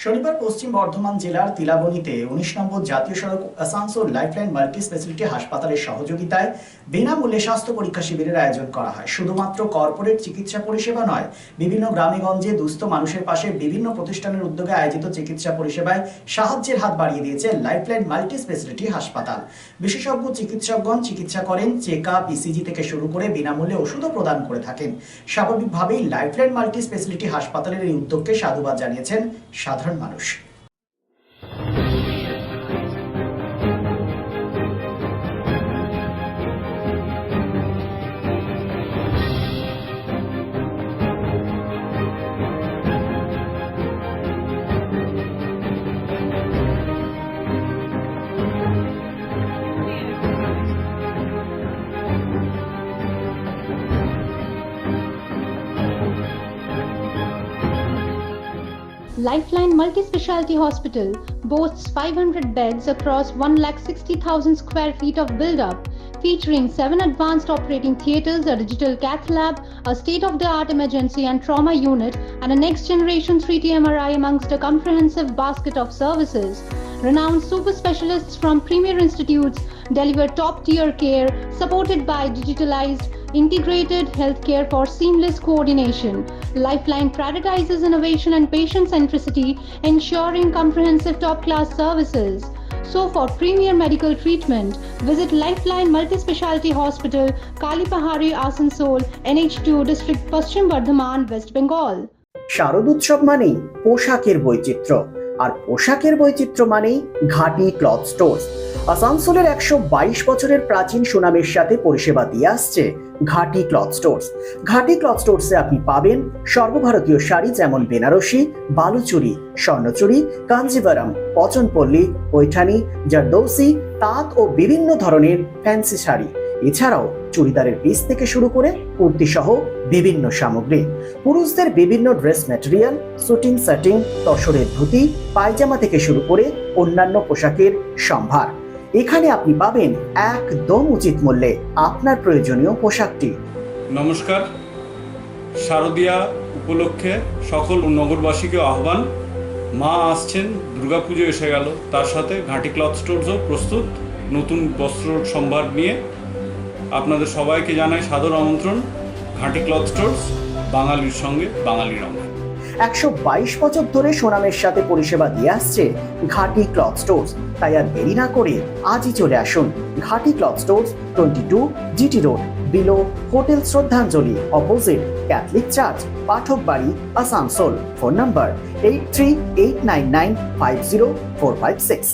শনিবার পশ্চিম বর্ধমান জেলার তিলাবনীতে ১৯ নম্বর জাতীয় সড়ক আসানসোল লাইফলাইন মাল্টি স্পেশালিটি হাসপাতালের সহযোগিতায় বিনামূল্যে স্বাস্থ্য পরীক্ষা শিবিরের আয়োজন করা হয়। শুধুমাত্র কর্পোরেট চিকিৎসা পরিষেবা নয়, বিভিন্ন গ্রামেগঞ্জে দুস্থ মানুষের পাশে বিভিন্ন প্রতিষ্ঠানের উদ্যোগে আয়োজিত চিকিৎসা পরিষেবায় সাহায্যের হাত বাড়িয়ে দিয়েছে লাইফলাইন মাল্টি স্পেশালিটি হাসপাতাল। বিশেষজ্ঞ চিকিৎসকগণ চিকিৎসা করেন, চেক আপ, ইসিজি থেকে শুরু করে বিনামূল্যে ওষুধও প্রদান করে থাকেন। স্বাভাবিকভাবেই লাইফলাইন মাল্টি স্পেশালিটি হাসপাতালের এই উদ্যোগকে সাধুবাদ জানিয়েছেন সাধারণ মানুষ। Lifeline Multi-Speciality Hospital boasts 500 beds across 1,60,000 square feet of build-up, featuring 7 advanced operating theatres, a digital cath lab, a state-of-the-art emergency and trauma unit, and a next-generation 3D MRI amongst a comprehensive basket of services. Renowned super specialists from premier institutes deliver top-tier care, supported by digitalized integrated healthcare for seamless coordination. Lifeline prioritizes innovation and patient centricity, ensuring comprehensive top-class services. So for premier medical treatment, visit Lifeline Multi-Speciality Hospital, Kalipahari, Asansol, NH2 District, Paschim Bardhaman, West Bengal. শারদ উৎসব মানেই পোশাকের বৈচিত্র্য, আর পোশাকের বৈচিত্র্য মানেই ঘাটি cloth stores. আসানসোলের ১২২ বছরের প্রাচীন সুনামের সাথে পরিষেবা দিয়ে আসছে ঘাটি ক্লথ স্টোর্স। ঘাটি ক্লথ স্টোর্সে আপনি পাবেন সর্বভারতীয় শাড়ি যেমন বেনারসি, বালুচুরি, স্বর্ণচুরি, কাঞ্জিভারাম, পচনপল্লী, পৈঠানি, জারদৌসি, তাঁত ও বিভিন্ন ধরনের ফ্যান্সি শাড়ি। এছাড়াও চুড়িদারের পিস থেকে শুরু করে কুর্তি সহ বিভিন্ন সামগ্রী, পুরুষদের বিভিন্ন ড্রেস ম্যাটেরিয়াল, শুটিং সেটিং, তসরের ধুতি, পায়জামা থেকে শুরু করে অন্যান্য পোশাকের সম্ভার। এখানে আপনি পাবেন একদম উচিত মূল্যে আপনার প্রয়োজনীয় পোশাকটি। নমস্কার, শারদীয়া উপলক্ষে সকল নগরবাসীকে আহ্বান। মা আসছেন, দুর্গাপুজো এসে গেল, তার সাথে ঘাটি ক্লথ স্টোরসও প্রস্তুত নতুন বস্ত্র সম্ভার নিয়ে। আপনাদের সবাইকে জানাই সাদর আমন্ত্রণ। ঘাটি ক্লথ স্টোরস, বাঙালির সঙ্গে বাঙালির রঙ। ১২২ বছর ধরে সুনামের সাথে পরিষেবা দিয়ে আসছে ঘাটি ক্লথ স্টোরস। তাই আর দেরি না করে আজই চলে আসুন ঘাটি cloth stores, 22 GT road, below hotel শ্রদ্ধাঞ্জলি, অপোজিট ক্যাথলিক চার্চ, পাঠক বাড়ি, আসানসোল। Phone number 8389950456।